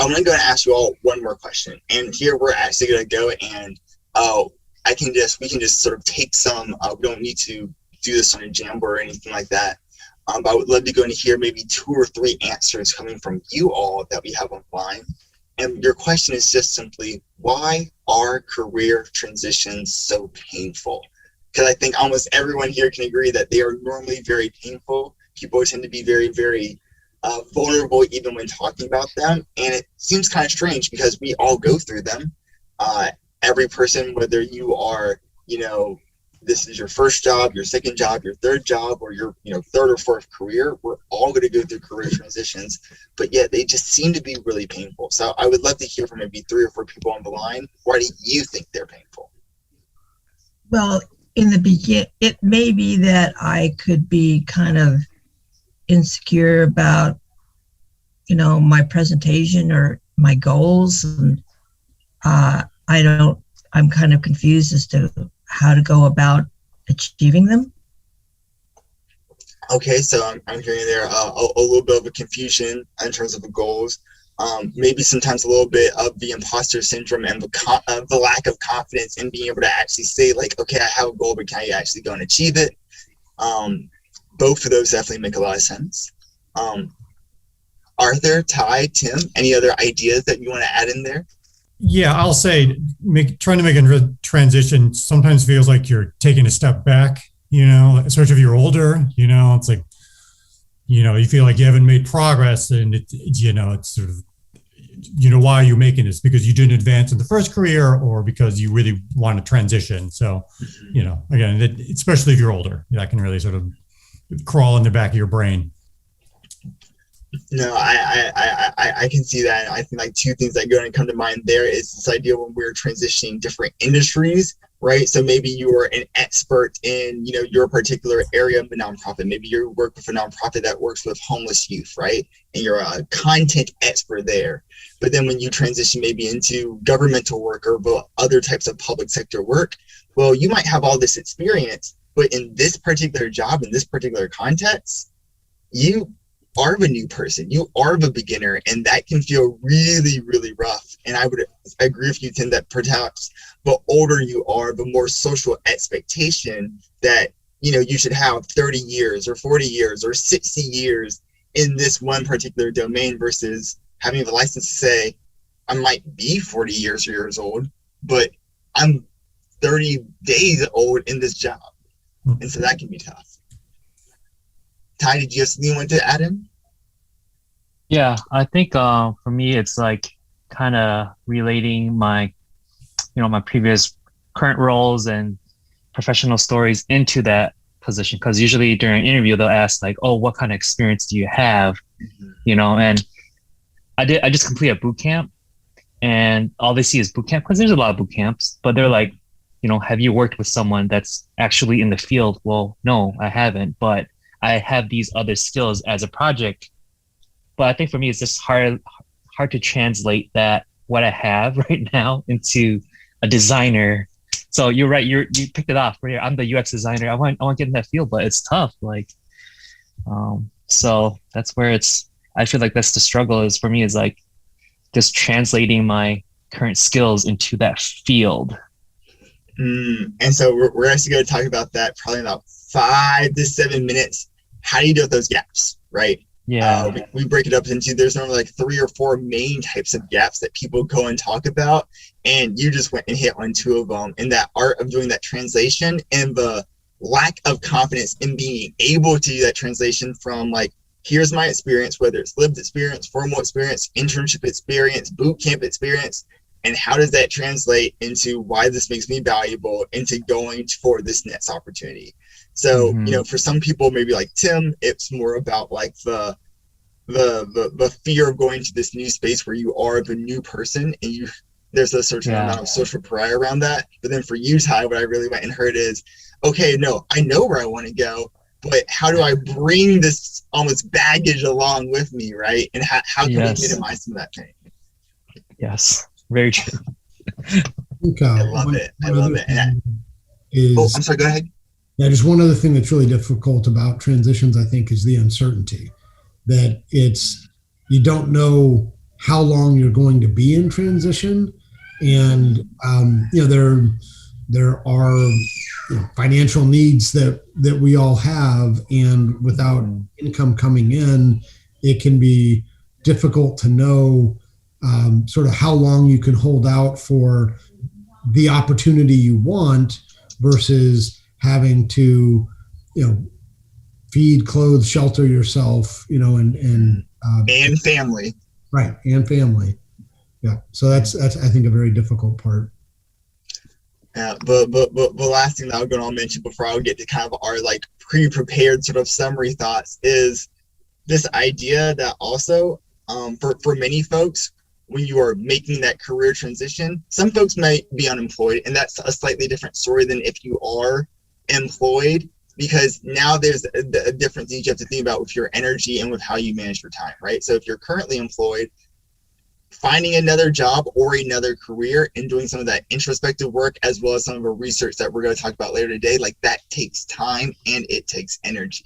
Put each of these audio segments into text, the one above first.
I'm going to go and ask you all one more question. And here we're actually going to go and we can just sort of take some, we don't need to do this on a Jamboard or anything like that. But I would love to go and hear maybe 2 or 3 answers coming from you all that we have online. And your question is just simply, why are career transitions so painful? Because I think almost everyone here can agree that they are normally very painful. People tend to be very, very vulnerable even when talking about them. And it seems kind of strange because we all go through them. Every person, whether you are, this is your first job, your second job, your third job, or your, third or fourth career, we're all going to go through career transitions, but yet they just seem to be really painful. So I would love to hear from maybe 3 or 4 people on the line. Why do you think they're painful? Well, in the beginning, it may be that I could be kind of insecure about, my presentation or my goals. And I'm kind of confused as to how to go about achieving them. Okay, so I'm hearing there a little bit of a confusion in terms of the goals. Maybe sometimes a little bit of the imposter syndrome and the lack of confidence in being able to actually say, like, okay, I have a goal, but can I actually go and achieve it? Both of those definitely make a lot of sense. Arthur, Ty, Tim, any other ideas that you want to add in there? Yeah, I'll say trying to make a transition sometimes feels like you're taking a step back, especially if you're older, it's like, you feel like you haven't made progress, and it's sort of, why are you making this? Because you didn't advance in the first career or because you really want to transition. So, again, especially if you're older, that can really sort of crawl in the back of your brain. No, I can see that. I think like 2 things that go and come to mind there is this idea when we're transitioning different industries, right? So maybe you are an expert in, your particular area of a nonprofit. Maybe you work with a nonprofit that works with homeless youth, right? And you're a content expert there. But then when you transition maybe into governmental work or other types of public sector work, well, you might have all this experience, but in this particular job, in this particular context, you are a new person, you are a beginner, and that can feel really, really rough. And I would agree with you, Tim, that perhaps the older you are, the more social expectation that, you should have 30 years or 40 years or 60 years in this one particular domain versus having the license to say, I might be 40 years old, but I'm 30 days old in this job. And so that can be tough. Ty, did you have something you wanted to add in? Yeah, I think for me, it's like kind of relating my, my previous current roles and professional stories into that position. Because usually during an interview, they'll ask like, oh, what kind of experience do you have? And I just completed a boot camp, and all they see is boot camp because there's a lot of boot camps, but they're like, have you worked with someone that's actually in the field? Well, no, I haven't, but I have these other skills as a project. But I think for me, it's just hard to translate what I have right now into a designer. So you're right. You picked it off. Right? I'm the UX designer. I want to get in that field, but it's tough. So that's where I feel like that's the struggle is for me, is like just translating my current skills into that field. And so we're actually going to talk about that probably in about 5 to 7 minutes. How do you deal with those gaps, right? Yeah. We break it up into, there's normally like 3 or 4 main types of gaps that people go and talk about. And you just went and hit on 2 of them. And that art of doing that translation and the lack of confidence in being able to do that translation from like, here's my experience, whether it's lived experience, formal experience, internship experience, boot camp experience, and how does that translate into why this makes me valuable into going for this next opportunity. So, for some people, maybe like Tim, it's more about like the fear of going to this new space where you are the new person and there's a certain amount of social pariah around that. But then for you, Ty, what I really went and heard is, okay, no, I know where I want to go, but how do I bring this almost baggage along with me, right? And how can we minimize some of that pain? Yes, very true. I love it. And I'm sorry, go ahead. Yeah, just one other thing that's really difficult about transitions, I think, is the uncertainty. That you don't know how long you're going to be in transition. And, there are financial needs that we all have. And without income coming in, it can be difficult to know sort of how long you can hold out for the opportunity you want versus having to, feed, clothe, shelter yourself, and family. Right. And family. Yeah. So that's, I think, a very difficult part. Yeah, but the last thing that I'm going to mention before I get to kind of our like pre-prepared sort of summary thoughts is this idea that also for many folks, when you are making that career transition, some folks might be unemployed, and that's a slightly different story than if you are employed, because now there's a different thing you have to think about with your energy and with how you manage your time, right? So if you're currently employed, finding another job or another career and doing some of that introspective work, as well as some of the research that we're going to talk about later today, like that takes time and it takes energy.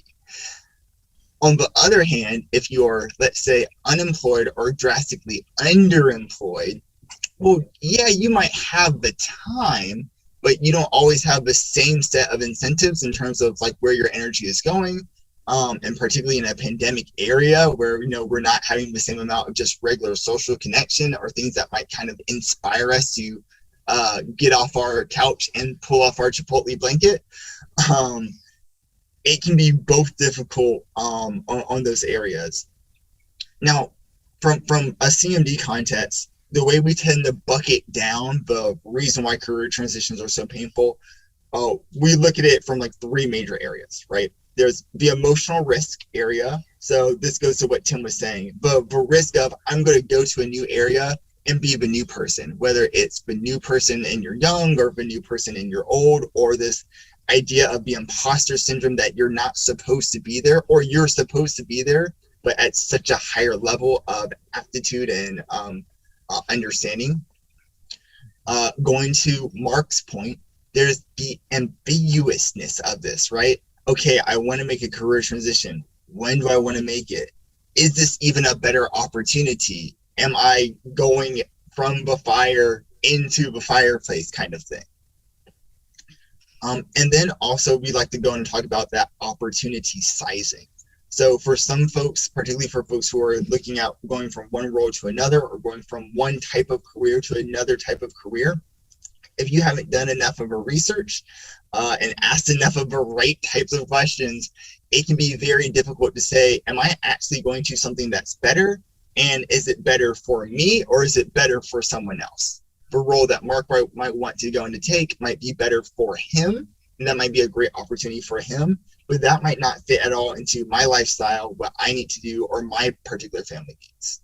On the other hand, if you're, let's say, unemployed or drastically underemployed, well, yeah, you might have the time, but you don't always have the same set of incentives in terms of like where your energy is going. And particularly in a pandemic area where, we're not having the same amount of just regular social connection or things that might kind of inspire us to get off our couch and pull off our Chipotle blanket. It can be both difficult on those areas. Now, from a CMD context, the way we tend to bucket down the reason why career transitions are so painful, we look at it from like three major areas, right? There's the emotional risk area. So this goes to what Tim was saying. The risk of I'm going to go to a new area and be the new person, whether it's the new person and you're young or the new person and you're old, or this idea of the imposter syndrome that you're not supposed to be there, or you're supposed to be there, but at such a higher level of aptitude and understanding. Going to Mark's point, there's the ambiguousness of this, right? Okay, I want to make a career transition. When do I want to make it? Is this even a better opportunity? Am I going from the fire into the fireplace kind of thing? And then also we like to go and talk about that opportunity sizing. So for some folks, particularly for folks who are looking at going from one role to another or going from one type of career to another type of career, if you haven't done enough of a research and asked enough of the right types of questions, it can be very difficult to say, am I actually going to something that's better? And is it better for me or is it better for someone else? The role that Mark might want to go and to take might be better for him, and that might be a great opportunity for him, but that might not fit at all into my lifestyle, what I need to do, or my particular family needs.